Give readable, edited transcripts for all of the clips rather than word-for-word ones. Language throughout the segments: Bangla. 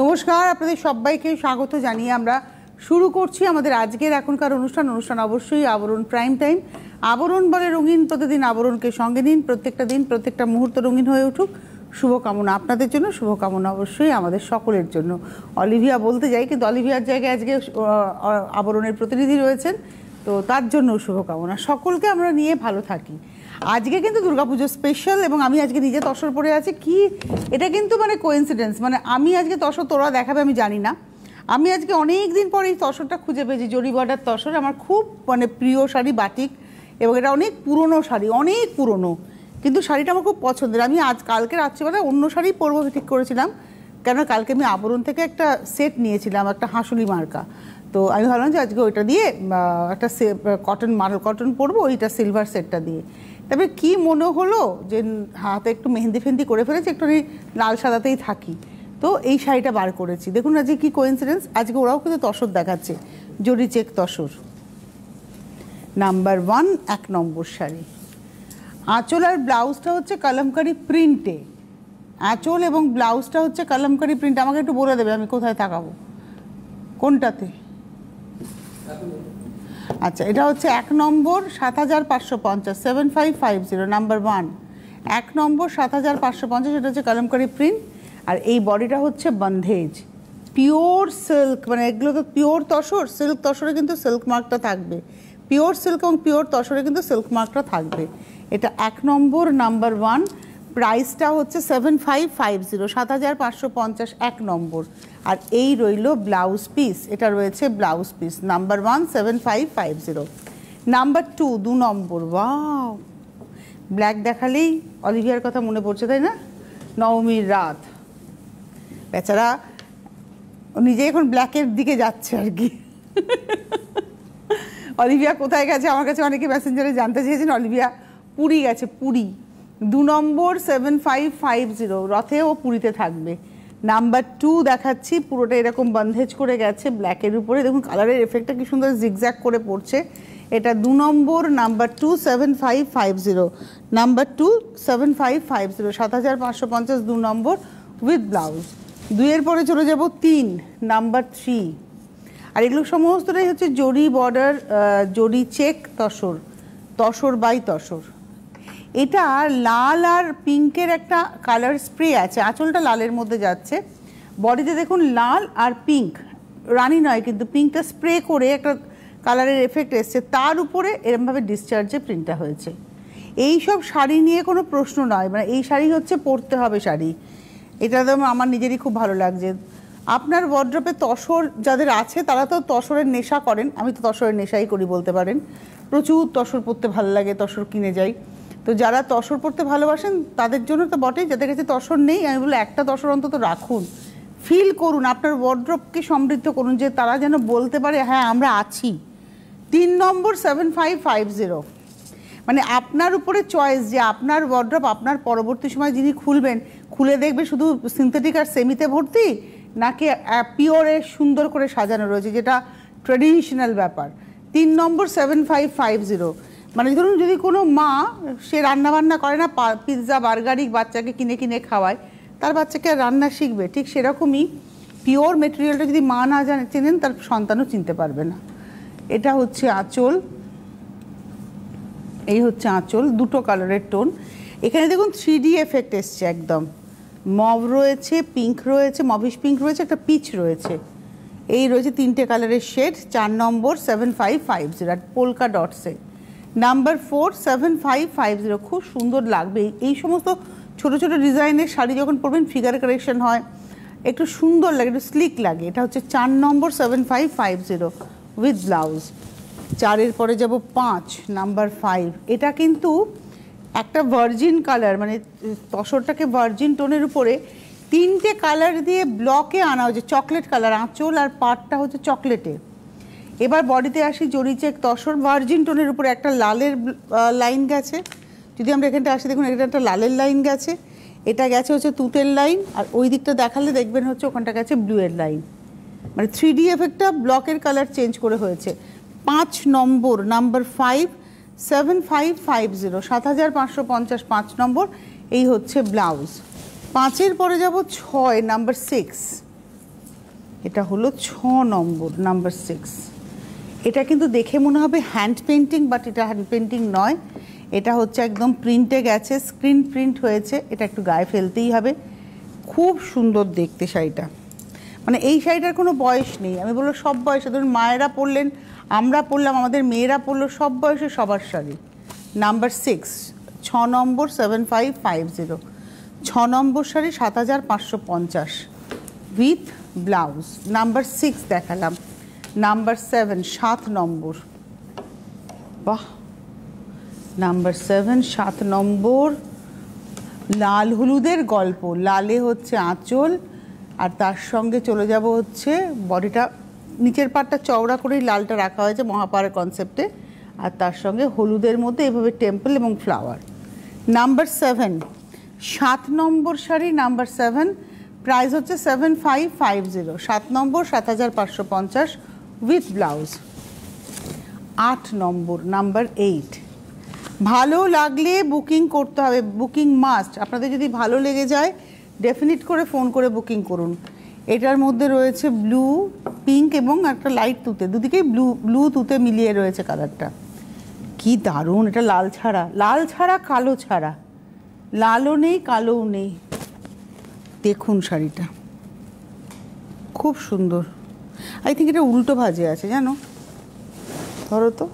নমস্কার, আপনাদের সবাইকে স্বাগত জানিয়ে আমরা শুরু করছি আমাদের আজকের এখনকার অনুষ্ঠান অবশ্যই আবরণ প্রাইম টাইম। আবরণ বলে রঙিন, প্রতিদিন আবরণকে সঙ্গে নিন, প্রত্যেকটা দিন প্রত্যেকটা মুহূর্ত রঙিন হয়ে উঠুক। শুভকামনা আপনাদের জন্য, শুভকামনা অবশ্যই আমাদের সকলের জন্য। অলিভিয়া বলতে যাই, কিন্তু অলিভিয়ার জায়গায় আজকে আবরণের প্রতিনিধি রয়েছেন, তো তার জন্য শুভকামনা। সকলকে আমরা নিয়ে ভালো থাকি। আজকে কিন্তু দুর্গাপুজো স্পেশাল, এবং আমি আজকে নিজে তসর পরে আছি। কি এটা কিন্তু মানে কোইন্সিডেন্স, মানে আমি আজকে তসর, তোরা দেখাবে আমি জানি না, আমি আজকে অনেক দিন পরে এই তসরটা খুঁজে পেয়েছি। জরি বর্ডার তসর আমার খুব মানে প্রিয় শাড়ি, বাটিক, এবং এটা অনেক পুরনো শাড়ি, অনেক পুরনো, কিন্তু শাড়িটা আমার খুব পছন্দের। আমি কালকে রাত্রিবেলা অন্য শাড়ি পরবো ঠিক করেছিলাম, কেন কালকে আমি আবরণ থেকে একটা সেট নিয়েছিলাম, একটা হাঁসুলি মার্কা। তো আমি ভাবলাম যে আজকে ওইটা দিয়ে একটা মার্বেল কটন পরবো, ওইটা সিলভার সেটটা দিয়ে। তবে কি মনে হলো যে হাতে একটু মেহেন্দি ফেন্দি করে ফেলেছি, একটু লাল সাদাতেই থাকি, তো এই শাড়িটা বার করেছি। দেখুন আজকে কি কোইন্সিডেন্স, আজকে ওরাও কিন্তু তসর দেখাচ্ছে, জরি চেক তসর নাম্বার 1, 1 নম্বর শাড়ি। আঁচল আর ব্লাউজটা হচ্ছে কলমকারি প্রিন্টে, আঁচল এবং ব্লাউজটা হচ্ছে কলমকারি প্রিন্ট। আমাকে একটু বলে দেবে আমি কোথায় তাকাবো, কোনটাতে? আচ্ছা, এটা হচ্ছে 1 নম্বর 7550, 7550 নাম্বার 1, 1 নম্বর 7550, এটা হচ্ছে কলমকারি প্রিন্ট। আর এই বডিটা হচ্ছে বন্ধেজ, পিওর সিল্ক, মানে এগুলো তো পিওর তসর, সিল্ক তসরে কিন্তু সিল্ক মার্কটা থাকবে, পিওর সিল্ক এবং পিওর তসরে কিন্তু সিল্ক মার্কটা থাকবে। এটা 1 নম্বর নাম্বার 1, প্রাইসটা হচ্ছে 7550, 7550 1 নম্বর। আর এই রইল ব্লাউজ পিস, এটা রয়েছে ব্লাউজ পিস নাম্বার 1, 7550। নাম্বার 2, 2 নম্বর, ওয়াও, ব্ল্যাক দেখালেই অলিভিয়ার কথা মনে পড়ছে, তাই না? নবমীর রাত, বেচারা নিজে এখন ব্ল্যাকের দিকে যাচ্ছে আর কি। অলিভিয়া কোথায় গেছে, আমার কাছে অনেকে মেসেঞ্জারে জানতে চেয়েছেন। অলিভিয়া পুরী গেছে, পুরী। 2 নম্বর 7550, রথে ও পুরীতে থাকবে। নাম্বার 2 দেখাচ্ছি, পুরোটা এরকম বন্ধেজ করে গেছে ব্ল্যাকের উপরে, দেখুন কালারের এফেক্টটা কি সুন্দর জিগজ্যাগ করে পড়ছে। এটা 2 নম্বর নাম্বার 2, 7550, নাম্বার 2, 7550, 7550 2 নম্বর উইথ ব্লাউজ। 2 এর পরে চলে যাব 3, নাম্বার 3। আর এগুলো সমস্তটাই হচ্ছে জরি বর্ডার, জরি চেক তসর, তসর বাই তসর। এটা লাল আর পিঙ্কের একটা কালার স্প্রে আছে, আঁচলটা লালের মধ্যে যাচ্ছে, বডিতে দেখুন লাল আর পিঙ্ক, রানি নয় কিন্তু পিঙ্কটা স্প্রে করে একটা কালারের এফেক্ট এসছে, তার উপরে এরমভাবে ডিসচার্জে প্রিন্টটা হয়েছে। এই সব শাড়ি নিয়ে কোনো প্রশ্ন নয়, মানে এই শাড়ি হচ্ছে পরতে হবে শাড়ি, এটা তো আমার নিজেরই খুব ভালো লাগছে। আপনার ওয়ার্ড্রপে তসর যাদের আছে তারা তো তসরের নেশা করেন, আমি তো তসরের নেশাই করি বলতে পারেন, প্রচুর তসর পরতে ভালো লাগে, তসর কিনে যাই। তো যারা তসর পরতে ভালোবাসেন তাদের জন্য তো বটেই, যাদের কাছে তসর নেই আমি বলবো একটা তসর অন্তত রাখুন, ফিল করুন, আপনার ওয়ার্ড্রপকে সমৃদ্ধ করুন, যে তারা যেন বলতে পারে হ্যাঁ আমরা আছি। 3 নম্বর 7550, মানে আপনার উপরে চয়েস যে আপনার ওয়ার্ড্রপ আপনার পরবর্তী সময় যিনি খুলবেন, খুলে দেখবে শুধু সিনথেটিক আর সেমিতে ভর্তি, নাকি পিওরে সুন্দর করে সাজানো রয়েছে, যেটা ট্রেডিশনাল ব্যাপার। 3 নম্বর 7550, মানে ধরুন যদি কোনো মা সে রান্নাবান্না করে না, পিৎজা বার্গারই বাচ্চাকে কিনে কিনে খাওয়ায়, তার বাচ্চাকে রান্না শিখবে, ঠিক সেরকমই পিওর মেটেরিয়ালটা যদি মা না চেনেন তার সন্তানও চিনতে পারবে না। এটা হচ্ছে আঁচল, এই হচ্ছে আঁচল, দুটো কালারের টোন। এখানে দেখুন 3D এফেক্ট এসছে, একদম মভ রয়েছে, পিঙ্ক রয়েছে, মভিশ পিঙ্ক রয়েছে, একটা পিচ রয়েছে, এই রয়েছে 3টে কালারের শেড। 4 নম্বর 7550 আর পোলকা ডটসে। নাম্বার 4, 7550, খুব সুন্দর লাগবে এই সমস্ত ছোট ছোট ডিজাইনের শাড়ি যখন পরবেন, ফিগার কারেকশন হয়, একটু সুন্দর লাগে, একটু স্লিক লাগে। এটা হচ্ছে 4 নম্বর 7550 উইথ ব্লাউজ। 4 এর পরে যাব 5, নাম্বার 5। এটা কিন্তু একটা ভার্জিন কালার, মানে তসরটাকে ভার্জিন টোনের উপরে 3টে কালার দিয়ে ব্লকে আনা হয়েছে, চকলেট কালার, আঁচল আর পাটটা হচ্ছে চকলেটে। এবার বডিতে আসি, জরি চেক তসর ভার্জিন টোনের উপরে একটা লালের লাইন গেছে, যদি আমরা এখানটা আসি দেখুন এখানে একটা লালের লাইন গেছে, এটা গেছে হচ্ছে তুতের লাইন, আর ওই দিকটা দেখালে দেখবেন হচ্ছে ওখানটা গেছে ব্লুয়ের লাইন, মানে 3D এফেক্টটা ব্লকের কালার চেঞ্জ করে হয়েছে। 5 নম্বর নাম্বার 5, 7550, 7550 5 নম্বর, এই হচ্ছে ব্লাউজ। 5 এর পরে যাব 6, নাম্বার 6। এটা হলো 6 নম্বর, নাম্বার 6। এটা কিন্তু দেখে মনে হবে হ্যান্ড পেন্টিং, বাট এটা হ্যান্ড পেন্টিং নয়, এটা হচ্ছে একদম প্রিন্টে গেছে, স্ক্রিন প্রিন্ট হয়েছে। এটা একটু গায়ে ফেলতেই হবে, খুব সুন্দর দেখতে শাড়িটা। মানে এই শাড়িটার কোনো বয়স নেই, আমি বলবো সব বয়সে, ধরুন মায়েরা পরলেন, আমরা পরলাম, আমাদের মেয়েরা পরলো, সব বয়সে সবার sari. Number 6, 6 number 7550, 6 number sari 7550 with blouse. Number 6 দেখালাম। নাম্বার 7, 7 নম্বর, বাহ, নাম্বার 7, 7 নম্বর, লাল হলুদের গল্প। লালে হচ্ছে আঁচল, আর তার সঙ্গে চলে যাব হচ্ছে বডিটা, নিচের পাটটা চওড়া করেই লালটা রাখা হয়েছে মহাপাড়ার কনসেপ্টে, আর তার সঙ্গে হলুদের মধ্যে এভাবে টেম্পল এবং ফ্লাওয়ার। নাম্বার 7, 7 নম্বর শাড়ি, নাম্বার 7, প্রাইস হচ্ছে 7550, 7 নম্বর 7550 উইথ ব্লাউজ। 8 number, number 8। ভালো লাগলে বুকিং করতে হবে, বুকিং মাস্ট। আপনাদের যদি ভালো লেগে যায় ডেফিনিট করে ফোন করে বুকিং করুন। এটার মধ্যে রয়েছে ব্লু, পিঙ্ক এবং একটা লাইট তুতে, দুদিকেই ব্লু তুতে মিলিয়ে রয়েছে কালারটা। কি দারুণ! এটা লাল ছাড়া, লাল ছাড়া কালো ছাড়া, লালও নেই কালোও নেই। দেখুন শাড়িটা খুব সুন্দর। আই থিঙ্ক এটা উল্টো ভাজে আছে, জানো, ধরো তো,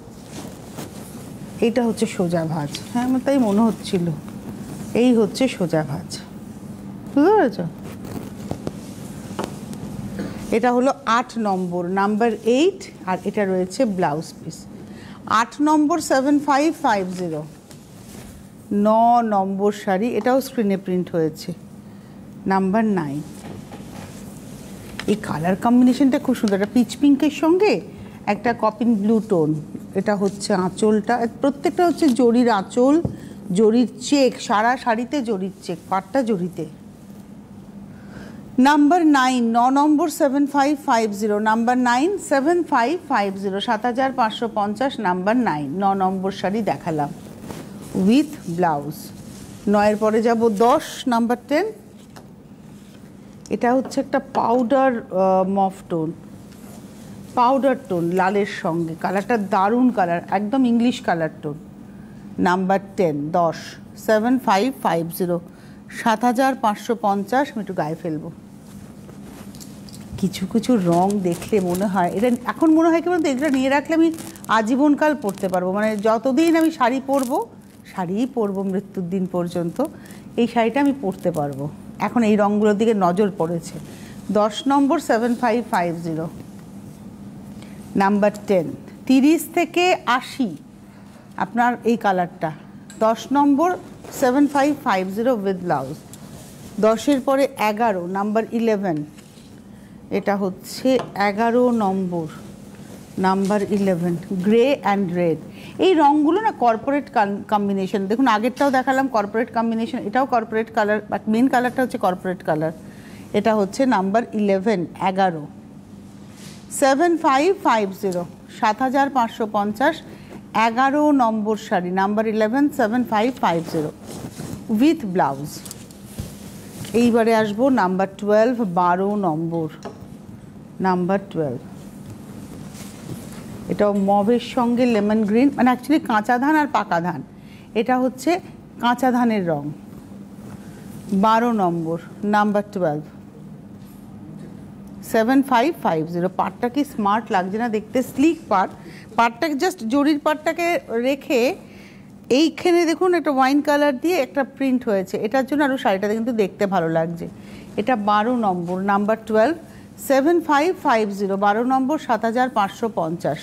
এইটা হচ্ছে সোজা ভাঁজ। হ্যাঁ, আমার তাই মনে হচ্ছিল, এই হচ্ছে সোজা ভাঁজ, বুঝতে পেরেছ? এটা হলো 8 নম্বর, নাম্বার 8, আর এটা রয়েছে ব্লাউজ পিস। 8 নম্বর 7550, 9 নম্বর শাড়ি, এটাও স্ক্রিনে প্রিন্ট হয়েছে। নাম্বার 9, এই কালার কম্বিনেশনটা খুব সুন্দর, একটা পিচ পিঙ্কের সঙ্গে একটা কপিন ব্লু টোন। এটা হচ্ছে আঁচলটা, প্রত্যেকটা হচ্ছে জরির আঁচল, জরির চেক, সারা শাড়িতে জরির চেক, পাটটা জরিতে। নাম্বার 9, 9 নম্বর 7550, নাম্বার 9 7550, 7550, নাম্বার 9, 9 নম্বর শাড়ি দেখালাম উইথ ব্লাউজ। 9-এর পরে যাব 10, নাম্বার 10। এটা হচ্ছে একটা পাউডার মফ টোন, পাউডার টোন লালের সঙ্গে, কালারটা দারুণ কালার, একদম ইংলিশ কালার টোন। নাম্বার 10, 10, 7550, 7550। আমি একটু গায়ে ফেলবো। কিছু কিছু রং দেখলে মনে হয়, এটা এখন মনে হয় কি বলতো, এটা নিয়ে রাখলে আমি আজীবনকাল পরতে পারবো, মানে যতদিন আমি শাড়ি পরবো, শাড়িই পরবো মৃত্যুর দিন পর্যন্ত, এই শাড়িটা আমি পরতে পারবো। এখন এই রঙগুলোর দিকে নজর পড়েছে। 10 নম্বর 7550, নাম্বার 10, 30 থেকে 80 আপনার এই কালারটা। 10 নম্বর 7550 উইথ ব্লাউজ। 10-এর পরে 11, নাম্বার 11, এটা হচ্ছে 11 নম্বর, নাম্বার 11, গ্রে অ্যান্ড রেড। এই রঙগুলো না কর্পোরেট কম্বিনেশন, দেখুন আগেরটাও দেখালাম কর্পোরেট কম্বিনেশন, এটাও কর্পোরেট কালার, বাট মেন কালারটা হচ্ছে কর্পোরেট কালার। এটা হচ্ছে number 11, 11, 7550, 7550, 11 number sari, number 11, 7550 with blouse. এইবারে আসবো নাম্বার 12, 12 নম্বর, নাম্বার 12। এটাও মভের সঙ্গে লেমন গ্রিন, মানে অ্যাকচুয়ালি কাঁচা ধান আর পাকা ধান, এটা হচ্ছে কাঁচা ধানের রং। 12 নম্বর, নাম্বার 12, 7550। পাটটা কি স্মার্ট লাগছে না দেখতে, স্লিক পাট, পাটটাকে জাস্ট জরির পাটটাকে রেখে এইখানে দেখুন একটা ওয়াইন কালার দিয়ে একটা প্রিন্ট হয়েছে, এটার জন্য আরও শাড়িটাতে কিন্তু দেখতে ভালো লাগছে। এটা 12 নম্বর, নাম্বার 12, 7550, 12 নম্বর 7550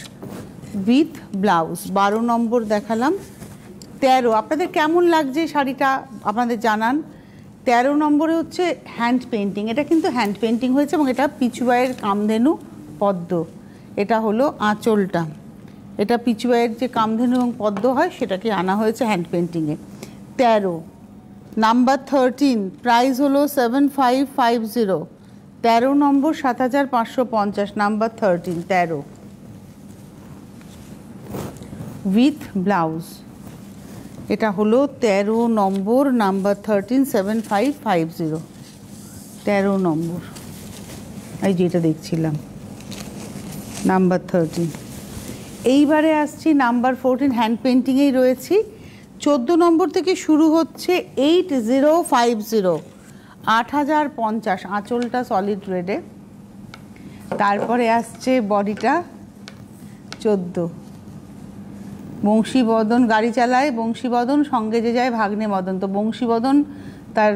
উইথ ব্লাউজ। 12 নম্বর দেখালাম। 13, আপনাদের কেমন লাগছে শাড়িটা আপনাদের জানান। 13 নম্বরে হচ্ছে হ্যান্ড পেন্টিং, এটা কিন্তু হ্যান্ড পেন্টিং হয়েছে এবং এটা পিচুয়াইয়ের কামধেনু পদ্ম, এটা হলো আঁচলটা, এটা পিচুয়াইয়ের যে কামধেনু এবং পদ্ম হয় সেটাকে আনা হয়েছে হ্যান্ড পেন্টিংয়ে। 13, নাম্বার 13, প্রাইস হলো 7550, 13 নম্বর 7550, নাম্বার 13, 13 উইথ ব্লাউজ। এটা হলো 13 নম্বর, নাম্বার 13, 7550, 13 নম্বর। এই যেটা দেখছিলাম নাম্বার 13। এইবারে আসছি নাম্বার 14, হ্যান্ড পেন্টিংয়েই রয়েছি। 14 নম্বর থেকে শুরু হচ্ছে 8050, 8050, আঁচলটা সলিড রেডে। তারপরে আসছে বডিটা 14, বংশীবদন গাড়ি চালায়, বংশীবদন সঙ্গে যে যায় ভাগ্নে মদন। তো বংশীবদন তার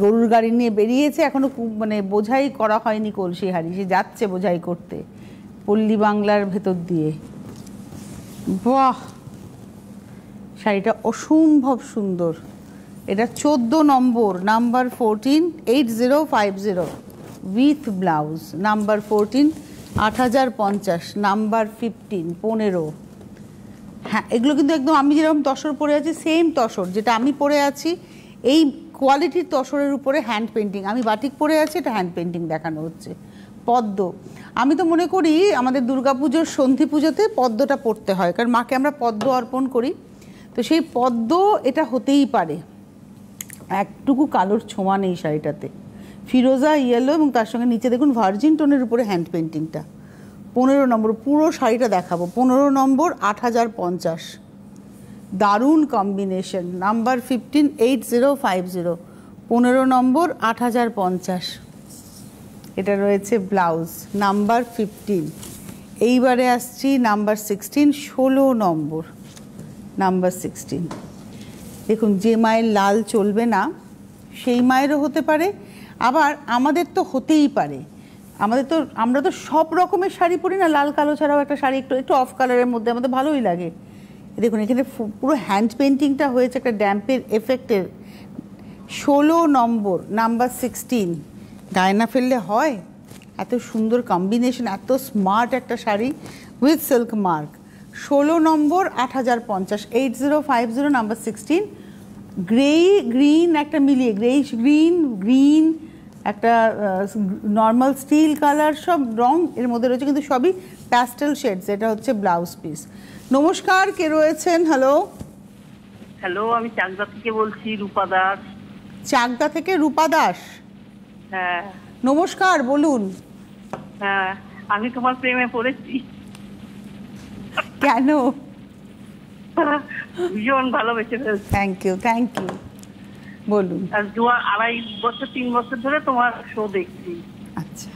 গরুর গাড়ি নিয়ে বেরিয়েছে, এখনো মানে বোঝাই করা হয়নি কলসি হাড়ি, সে যাচ্ছে বোঝাই করতে পল্লী বাংলার ভেতর দিয়ে। বাহ, শাড়িটা অসম্ভব সুন্দর। এটা 14 নম্বর, number 14, 8050 with blouse. Number 14, 8050, number 15, 15। হ্যাঁ, এগুলো কিন্তু একদম আমি যেরকম তসর পরে আছি সেম তসর যেটা আমি পরে আছি, এই কোয়ালিটির তসরের উপরে হ্যান্ড পেন্টিং। আমি বাটিক পরে আছি, এটা হ্যান্ড পেন্টিং দেখানো হচ্ছে। পদ্ম, আমি তো মনে করি আমাদের দুর্গাপুজোর সন্ধি পুজোতে পদ্মটা পড়তে হয়, কারণ মাকে আমরা পদ্ম অর্পণ করি। তো সেই পদ্ম এটা হতেই পারে। একটুকু কালোর ছোঁয়া নেই শাড়িটাতে, ফিরোজা ইয়েলো এবং তার সঙ্গে নিচে দেখুন ভার্জিন টোনের উপরে হ্যান্ড পেন্টিংটা। 15 নম্বর, পুরো শাড়িটা দেখাবো। 15 নম্বর, 8050, দারুণ কম্বিনেশন। নাম্বার 15, 8050, 15 নম্বর, 8050। এটা রয়েছে ব্লাউজ, নাম্বার 15। এইবারে আসছি নাম্বার 16, 16 নম্বর, নাম্বার 16। দেখুন, যে মায়ের লাল চলবে না সেই মায়েরও হতে পারে, আবার আমাদের তো হতেই পারে। আমরা তো সব রকমের শাড়ি পরি না, লাল কালো ছাড়াও একটা শাড়ি একটু একটু অফ কালারের মধ্যে আমাদের ভালোই লাগে। দেখুন এখানে পুরো হ্যান্ড পেন্টিংটা হয়েছে একটা ড্যাম্পের এফেক্টের। 16 নম্বর, নাম্বার 16। গায়ে না ফেললে হয়, এত সুন্দর কম্বিনেশন, এত স্মার্ট একটা sari with silk mark. 16 number, 8050, 8050, number 16। Grey green একটা মিলিয়ে, গ্রেইশ গ্রিন, গ্রিন একটা নর্মাল স্টিল কালার, সব রং এর মধ্যে রয়েছে, কিন্তু সবই প্যাস্টেল শেডস। এটা হচ্ছে ব্লাউজ পিস। নমস্কার, কে রয়েছেন? হ্যালো হ্যালো, আমি চাকদা থেকে বলছি, রূপা দাস। চাকদা থেকে রূপা দাস? হ্যাঁ নমস্কার, বলুন। হ্যাঁ, আমি তোমার প্রেমে পড়েছি। কেন? ভীষণ ভালোবেসে ফেলছি। থ্যাংক ইউ, থ্যাংক ইউ, বলুন। আর 3 বছর ধরে তোমার শো দেখছি। আচ্ছা,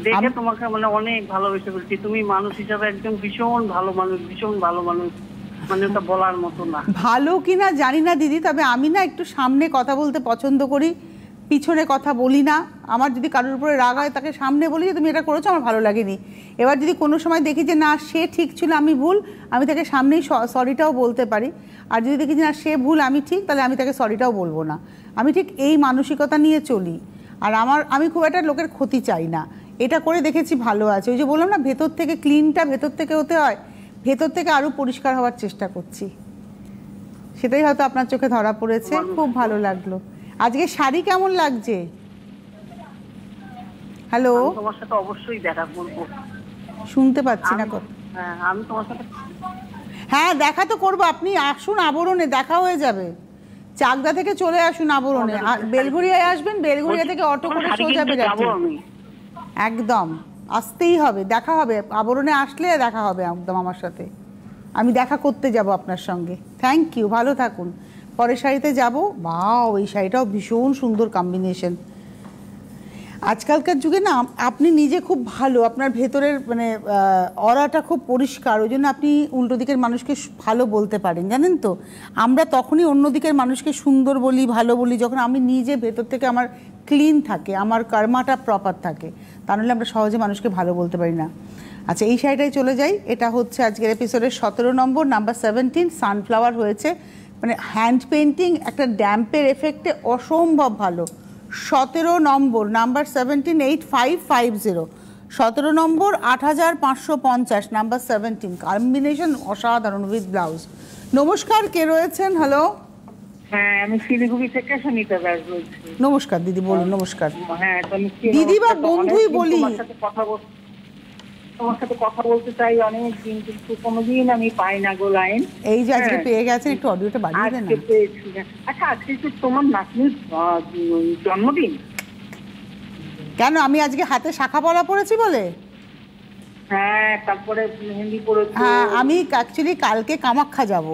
দেখে তোমাকে মানে অনেক ভালোবেসে ফেলছি। তুমি মানুষ হিসাবে একদম ভীষণ ভালো মানুষ, ভীষণ ভালো মানুষ, মানে ওটা বলার মতো না। ভালো কিনা জানি না দিদি, তবে আমি না একটু সামনে কথা বলতে পছন্দ করি, পিছনে কথা বলি না। আমার যদি কারোর উপরে রাগ হয় তাকে সামনে বলি যে তুমি এটা করেছো, আমার ভালো লাগেনি। এবার যদি কোনো সময় দেখি যে না সে ঠিক ছিল আমি ভুল, আমি তাকে সামনেই সরিটাও বলতে পারি। আর যদি দেখি যে না সে ভুল আমি ঠিক, তাহলে আমি তাকে সরিটাও বলবো না। আমি ঠিক এই মানসিকতা নিয়ে চলি। আর আমি খুব একটা লোকের ক্ষতি চাই না। এটা করে দেখেছি ভালো আছে। ওই যে বললাম না, ভেতর থেকে ক্লিনটা ভেতর থেকে হতে হয়, ভেতর থেকে আরও পরিষ্কার হওয়ার চেষ্টা করছি। সেটাই হয়তো আপনার চোখে ধরা পড়েছে। খুব ভালো লাগলো। আজকে শাড়ি কেমন লাগছে? হ্যালো, তোমার সাথে অবশ্যই দেখা করবো। শুনতে পাচ্ছি না কথা। হ্যাঁ, আমি তোমার সাথে, হ্যাঁ দেখা তো করবো। আপনি আসুন আবরণে, দেখা হয়ে যাবে। চাকদা থেকে চলে আসুন আবরণে, বেলঘরিয়ায় আসবেন, বেলঘরিয়া থেকে অটো করে সোজা বেরাচ্ছেন। একদম আসতেই হবে, দেখা হবে আবরণে, আসলে দেখা হবে একদম আমার সাথে। আমি দেখা করতে যাব আপনার সঙ্গে। থ্যাংক ইউ, ভালো থাকুন। পরের শাড়িতে যাব। বাও, এই শাড়িটাও ভীষণ সুন্দর কম্বিনেশন। আজকালকার যুগে না আপনি নিজে খুব ভালো, আপনার ভেতরের মানে অরাটা খুব পরিষ্কার, ওই জন্য আপনি উল্টো দিকের মানুষকে ভালো বলতে পারেন, জানেন তো। আমরা তখনই অন্য দিকের মানুষকে সুন্দর বলি, ভালো বলি, যখন আমি নিজে ভেতর থেকে আমার ক্লিন থাকে, আমার কর্মাটা প্রপার থাকে। তা নাহলে আমরা সহজে মানুষকে ভালো বলতে পারি না। আচ্ছা, এই শাড়িটাই চলে যাই। এটা হচ্ছে আজকের এপিসোডের 17 নম্বর, নাম্বার 17। সানফ্লাওয়ার হয়েছে, মানে হ্যান্ড পেন্টিং একটা ড্যাম্পের এফেক্টে অসম্ভব ভালো। 17 নম্বর, নাম্বার 17, 8550, 17 নম্বর, 8550, নাম্বার 17। কম্বিনেশন অসাধারণ উইথ ব্লাউজ। নমস্কার, কে রয়েছেন? হ্যালো, হ্যাঁ আমি শিলিগুড়ি থেকে সুনিতা দাস বলছি। নমস্কার দিদি, বলুন। নমস্কার। হ্যাঁ, দিদি বা বন্ধুই বলি। তোমার সাথে কথা বলতে চাই অনেক দিন, কিন্তু কোনোদিন আমি পাই না গো লাইন। এই যে আজকে পেয়ে গেছেন, একটু অডিওটা বাড়িয়ে দেন না। আচ্ছা, আজকে তো তোমার নাতনির জন্মদিন। কেন আমি আজকে হাতে শাখা পলা পরেছি বলে? হ্যাঁ, তারপরে মেহেন্দি পরেছো। হ্যাঁ, আমি অ্যাকচুয়ালি কালকে কামাখ্যা যাব,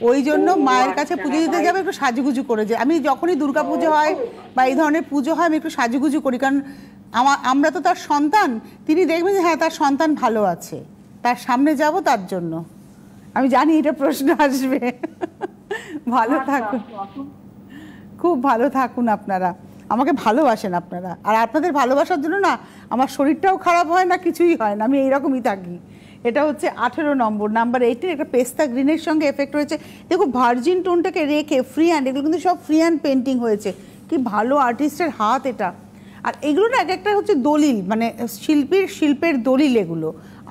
ওই জন্য মায়ের কাছে পুজো দিতে যাবে, একটু সাজুগুজু করে যে আমি যখনই দুর্গা পুজো হয় বা এই ধরনের পুজো হয় আমি একটু সাজুগুজু করি, কারণ আমরা তো তার সন্তান, তিনি দেখবেন যে হ্যাঁ তার সন্তান ভালো আছে, তার সামনে যাব, তার জন্য। আমি জানি এটা প্রশ্ন আসবে। ভালো থাকুন, খুব ভালো থাকুন আপনারা, আমাকে ভালোবাসেন আপনারা, আর আপনাদের ভালোবাসার জন্য না আমার শরীরটাও খারাপ হয় না, কিছুই হয় না, আমি এইরকমই থাকি। এটা হচ্ছে 18 নম্বর, নাম্বার 18, একটা পেস্তা গ্রিনের সঙ্গে এফেক্ট হয়েছে। দেখো ভার্জিন টোনটাকে রেখে ফ্রি হ্যান্ড, এগুলো কিন্তু সব ফ্রি হ্যান্ড পেন্টিং হয়েছে, কি ভালো আর্টিস্টের হাত এটা। আর এগুলো না এক একটা হচ্ছে দলিল, মানে শিল্পের দলিল এগুলো।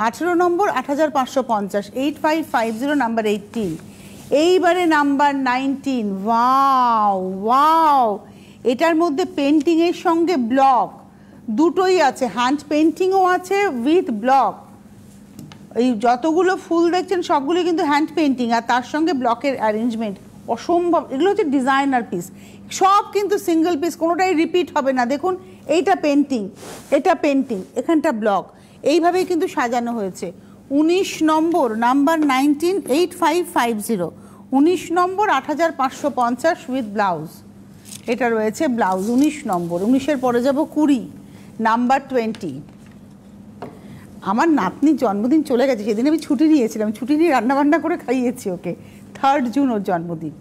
18 নম্বর 8550, 8550, নাম্বার 18। এইবারে নাম্বার 19, ওয়াও ওয়াও, এটার মধ্যে পেন্টিংয়ের সঙ্গে ব্লক দুটোই আছে, হ্যান্ড পেন্টিংও আছে উইথ ব্লক। এই যতগুলো ফুল দেখছেন সবগুলো কিন্তু হ্যান্ড পেন্টিং, আর তার সঙ্গে ব্লকের অ্যারেঞ্জমেন্ট অসম্ভব। এগুলো হচ্ছে ডিজাইনার পিস, সব কিন্তু সিঙ্গেল পিস, কোনোটাই রিপিট হবে না। দেখুন এইটা পেন্টিং, এটা পেন্টিং, এখানটা ব্লক, এইভাবেই কিন্তু সাজানো হয়েছে। 19 নম্বর, নাম্বার 19, 8550, 19 নম্বর 8550 উইথ ব্লাউজ। এটা রয়েছে ব্লাউজ 19 নম্বর। 19-এর পরে যাব 20, নাম্বার 20। আমার নাতনির জন্মদিন চলে গেছে, সেদিন আমি ছুটি নিয়েছিলাম, ছুটি নিয়ে রান্নাবান্না করে খাইয়েছি ওকে। 3 জুন ওর জন্মদিন।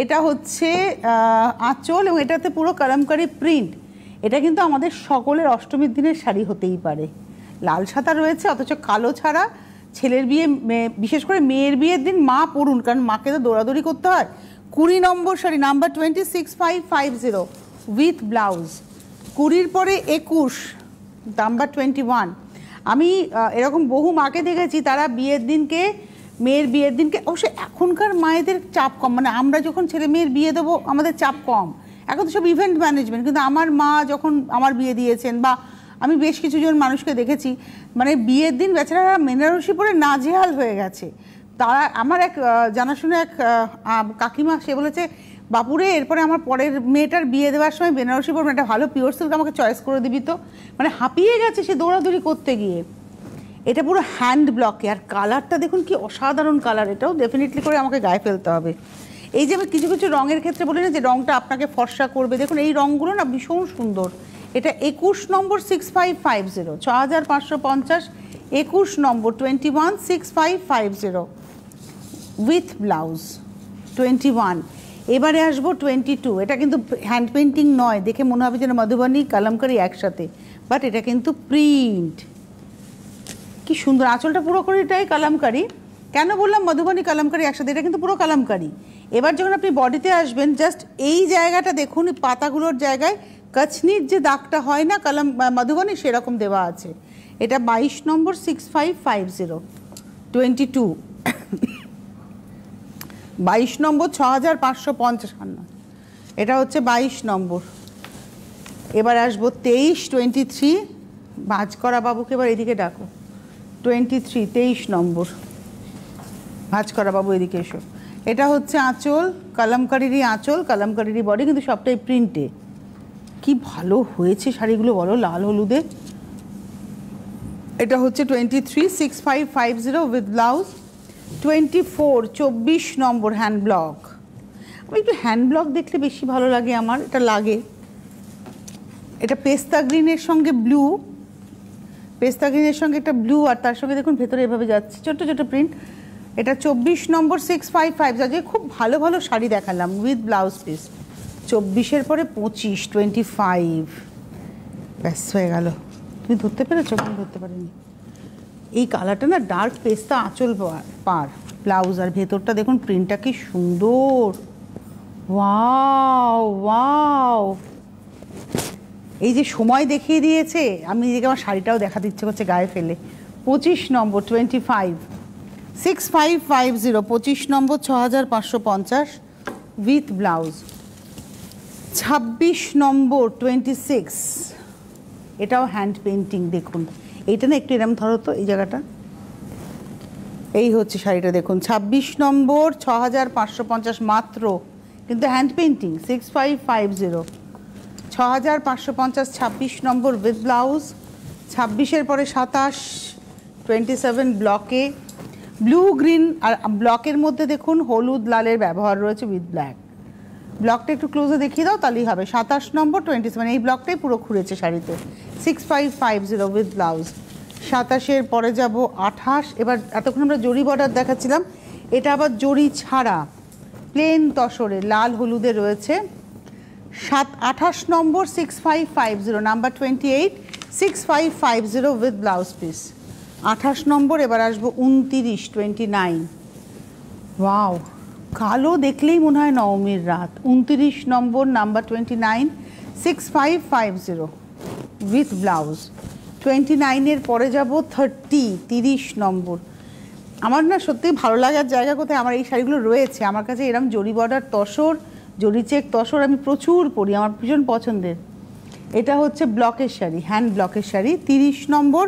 এটা হচ্ছে আঁচল, এবং এটাতে পুরো কালামকারি প্রিন্ট। এটা কিন্তু আমাদের সকলের অষ্টমীর দিনের শাড়ি হতেই পারে। লাল সাদা রয়েছে, অথচ কালো ছাড়া। ছেলের বিয়ে, বিশেষ করে মেয়ের বিয়ের দিন মা পড়ুন, কারণ মাকে তো দৌড়াদৌড়ি করতে হয়। 20 নম্বর শাড়ি, নাম্বার 26550 উইথ ব্লাউজ। 20-র পরে 21, নাম্বার 21। আমি এরকম বহু মাকে দেখেছি, তারা বিয়ের দিনকে, মেয়ের বিয়ের দিনকে, অবশ্য এখনকার মায়েদের চাপ কম, মানে আমরা যখন ছেলে মেয়ের বিয়ে দেবো আমাদের চাপ কম, এখন তো সব ইভেন্ট ম্যানেজমেন্ট। কিন্তু আমার মা যখন আমার বিয়ে দিয়েছেন, বা আমি বেশ কিছুজন মানুষকে দেখেছি, মানে বিয়ের দিন বেচারা বেনারসি পরে নাজেহাল হয়ে গেছে। তারা, আমার এক জানাশোনা এক কাকিমা, সে বলেছে বাপুরে এরপরে আমার পরের মেয়েটার বিয়ে দেওয়ার সময় বেনারসি পরবে, একটা ভালো পিওর সিল্ক আমাকে চয়েস করে দিবি তো। মানে হাঁপিয়ে গেছে সে দৌড়াদৌড়ি করতে গিয়ে। এটা পুরো হ্যান্ড ব্লকে, আর কালারটা দেখুন কি অসাধারণ কালার, এটাও ডেফিনেটলি করে আমাকে গায়ে ফেলতে হবে। এই যে আমি কিছু কিছু রঙের ক্ষেত্রে বলি না যে রঙটা আপনাকে ফর্সা করবে, দেখুন এই রঙগুলো না ভীষণ সুন্দর। এটা 21 নম্বর 6550, 6550, 21 নম্বর 216550 উইথ ব্লাউজ 21। এবারে আসবো 22। এটা কিন্তু হ্যান্ড পেন্টিং নয়, দেখে মনে হবে যেন মধুবনী কালামকারি একসাথে, বাট এটা কিন্তু প্রিন্ট। কি সুন্দর, আঁচলটা পুরো করিটাই কালামকারি। কেন বললাম মধুবনী কালামকারি একসাথে, এটা কিন্তু পুরো কালামকারি। এবার যখন আপনি বডিতে আসবেন, জাস্ট এই জায়গাটা দেখুন, পাতাগুলোর জায়গায় কাচনির যে দাগটা হয় না মধুবনী, সেরকম দেওয়া আছে। এটা 22 নম্বর 6550, 22। 22 নম্বর 6550, এটা হচ্ছে 22 নম্বর। এবার আসবো 23, 23, ভাঁজ করা বাবুকে এবার এদিকে ডাকো। 23, 23 নম্বর, ভাঁজ করা বাবু এদিকে এসো। এটা হচ্ছে আঁচল, কালামকারিরই আঁচল, কালামকারিরই বডি, কিন্তু সবটাই প্রিন্টে। কি ভালো হয়েছে শাড়িগুলো বলো, লাল হলুদে। এটা হচ্ছে 23, 6550 with blouse. 24, 24 number hand block. আমি একটু হ্যান্ড ব্লক দেখলে বেশি ভালো লাগে আমার, এটা লাগে। এটা পেস্তা গ্রিনের সঙ্গে ব্লু, পেস্তা গ্রিনের সঙ্গে একটা ব্লু, আর তার সঙ্গে দেখুন ভেতরে এভাবে যাচ্ছে ছোট্ট ছোট্ট প্রিন্ট। এটা 24 নম্বর 655, আজকে খুব ভালো ভালো শাড়ি দেখালাম উইথ ব্লাউজ পিস। 24-এর পরে 25, 25, ব্যাস হয়ে গেল। তুমি ধরতে পেরেছো? আমি ধরতে পারিনি। এই কালারটা না ডার্ক পেস্তা, আঁচল পার, ব্লাউজ, আর ভেতরটা দেখুন প্রিন্টটা কি সুন্দর। ওয়াও ওয়াও, এই যে সময় দেখিয়ে দিয়েছে, আমি এদিকে আমার শাড়িটাও দেখাতে ইচ্ছে করছে গায়ে ফেলে। 25 নম্বর 25, 6550, 25 নম্বর 6550 উইথ ব্লাউজ। 26 নম্বর 26, এটাও হ্যান্ড পেন্টিং। দেখুন এইটা না একটু এরম ধরো তো, এই জায়গাটা, এই হচ্ছে শাড়িটা দেখুন। 26 নম্বর 6550 মাত্র, কিন্তু হ্যান্ড পেন্টিং 6550। 6550, 26 নম্বর উইথ ব্লাউজ। 26-এর পরে 27, 27 ব্লকে, ব্লু গ্রিন আর ব্লকের মধ্যে দেখুন হলুদ লালের ব্যবহার রয়েছে উইথ ব্ল্যাক। ব্লকটা একটু ক্লোজে দেখিয়ে দাও, তাহলেই হবে। 27 নম্বর 27, এই ব্লকটাই পুরো ঘুরেছে শাড়িতে। 6550 উইথ ব্লাউজ। 27-এর পরে যাব 28। এবার এতক্ষণ আমরা জরি বর্ডার দেখাচ্ছিলাম, এটা আবার জরি ছাড়া প্লেন তসরে লাল হলুদে রয়েছে। 28 নম্বর 6550, নাম্বার 28, 6550 উইথ ব্লাউজ পিস। 28 নম্বর। এবার আসবো 29, 29। ওয়াও, কালো দেখলেই মনে হয় নবমীর রাত। 29 নম্বর, নাম্বার 29, 6550 উইথ ব্লাউজ। 29-এর পরে যাব 30 নম্বর। আমার না সত্যি ভালো লাগার জায়গা কোথায়, আমার এই শাড়িগুলো রয়েছে আমার কাছে। এরকম জরি বর্ডার তসর, জরি চেক তসর আমি প্রচুর পরি, আমার ভীষণ পছন্দের। এটা হচ্ছে ব্লকের শাড়ি, হ্যান্ড ব্লকের শাড়ি। 30 নম্বর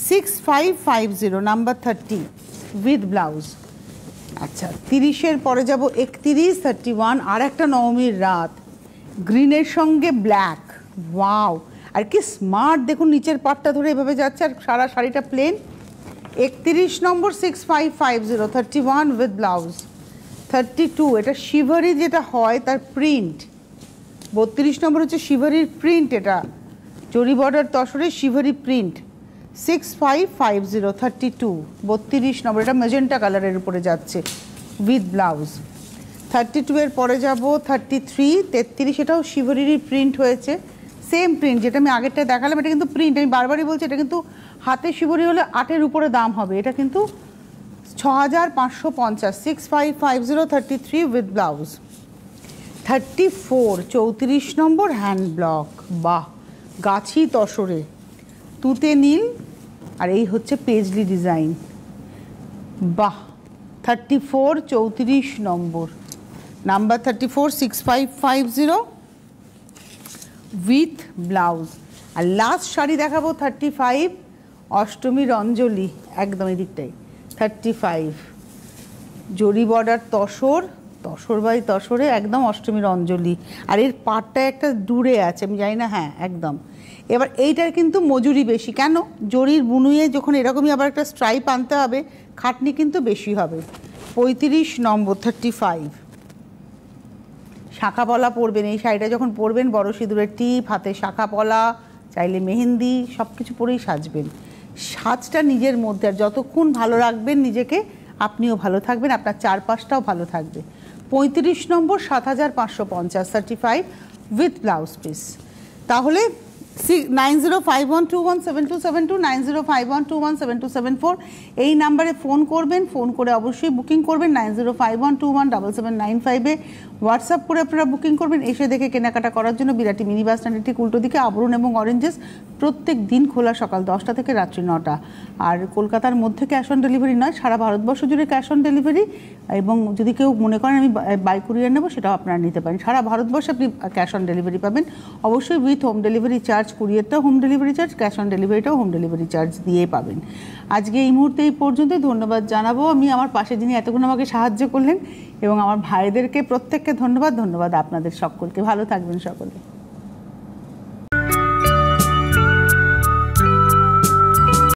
6550, নাম্বার 30 উইথ ব্লাউজ। আচ্ছা, 30-এর পরে যাব 31, 31, আর একটা নবমীর রাত, গ্রিনের সঙ্গে ব্ল্যাক। ওয়াও, আর কি স্মার্ট দেখুন, নিচের পাটটা ধরে এভাবে যাচ্ছে আর সারা শাড়িটা প্লেন। 31 number 6550, 31 with blouse. 32, এটা শিভারি যেটা হয় তার প্রিন্ট। 32 নম্বর হচ্ছে শিভারির প্রিন্ট, এটা জরি বর্ডার তসরের শিভারি প্রিন্ট। 6550, 32, 32 নম্বর, এটা মেজেন্টা কালারের উপরে যাচ্ছে উইথ ব্লাউজ। 32-এর পরে যাব 33, 33, এটাও শিভারিরই প্রিন্ট হয়েছে, সেম প্রিন্ট যেটা আমি আগেরটা দেখালাম। এটা কিন্তু প্রিন্ট, আমি বারবারই বলছি, এটা কিন্তু হাতে শিভারি হলে 8-এর উপরে দাম হবে। এটা কিন্তু 6550, 6550, 33 with blouse. 34, 34 number hand block. বাহ, গাছি তসরে তুতে নীল, আর এই হচ্ছে পেজলি ডিজাইন। বাহ, 34, 34 নম্বর, নাম্বার 34, 6550 উইথ ব্লাউজ। আর লাস্ট শাড়ি দেখাবো 35, অষ্টমীর অঞ্জলি, একদম এই দিকটাই। 35 জরি বর্ডার তসর, তসর বাই তসরে একদম অষ্টমীর অঞ্জলি। আর এর পাটটা একটা দূরে আছে, আমি জানি না, হ্যাঁ একদম। এবার এইটার কিন্তু মজুরি বেশি, কেন? জরির বুনুয়ে যখন এরকমই আবার একটা স্ট্রাইপ আনতে হবে, খাটনি কিন্তু বেশি হবে। 35 নম্বর 35, শাঁখা পলা পরবেন এই শাড়িটা যখন পরবেন, বড় সিঁদুরের টিপ, হাতে শাঁখা পলা, চাইলে মেহেন্দি, সব কিছু পরেই সাজবেন। সাজটা নিজের মধ্যে, আর যতক্ষণ ভালো রাখবেন নিজেকে, আপনিও ভালো থাকবেন, আপনার চারপাশটাও ভালো থাকবে। 35 নম্বর 7550, 35 উইথ ব্লাউজ পিস। তাহলে 9051217272, 9051217274 এই নাম্বারে ফোন করবেন। ফোন করে অবশ্যই বুকিং করবেন। 9051217795-এ হোয়াটসঅ্যাপ করে আপনারা বুকিং করবেন। এসে দেখে কেনাকাটা করার জন্য বিরাটি মিনি বাস স্ট্যান্ডের ঠিক উল্টো দিকে আবরণ এবং অরেঞ্জেস প্রত্যেক দিন খোলা, সকাল 10টা থেকে রাত্রি 9টা। আর কলকাতার মধ্যে ক্যাশ অন ডেলিভারি নয়, সারা ভারতবর্ষ জুড়ে ক্যাশ অন ডেলিভারি। এবং যদি কেউ মনে করেন আমি বাই কুরিয়ার নেবো, সেটাও আপনারা নিতে পারেন। সারা ভারতবর্ষে আপনি ক্যাশ অন ডেলিভারি পাবেন, অবশ্যই উইথ হোম ডেলিভারি চার্জ। কুরিয়ারটাও home delivery charge, cash on ডেলিভারিটাও হোম ডেলিভারি চার্জ দিয়ে পাবেন। আজকে এই মুহূর্তে এই পর্যন্তই। ধন্যবাদ জানাবো আমি আমার পাশে যিনি এতক্ষণ আমাকে সাহায্য করলেন, এবং আমার ভাইদেরকে প্রত্যেককে ধন্যবাদ। ধন্যবাদ আপনাদের সকলকে, ভালো থাকবেন সকলে।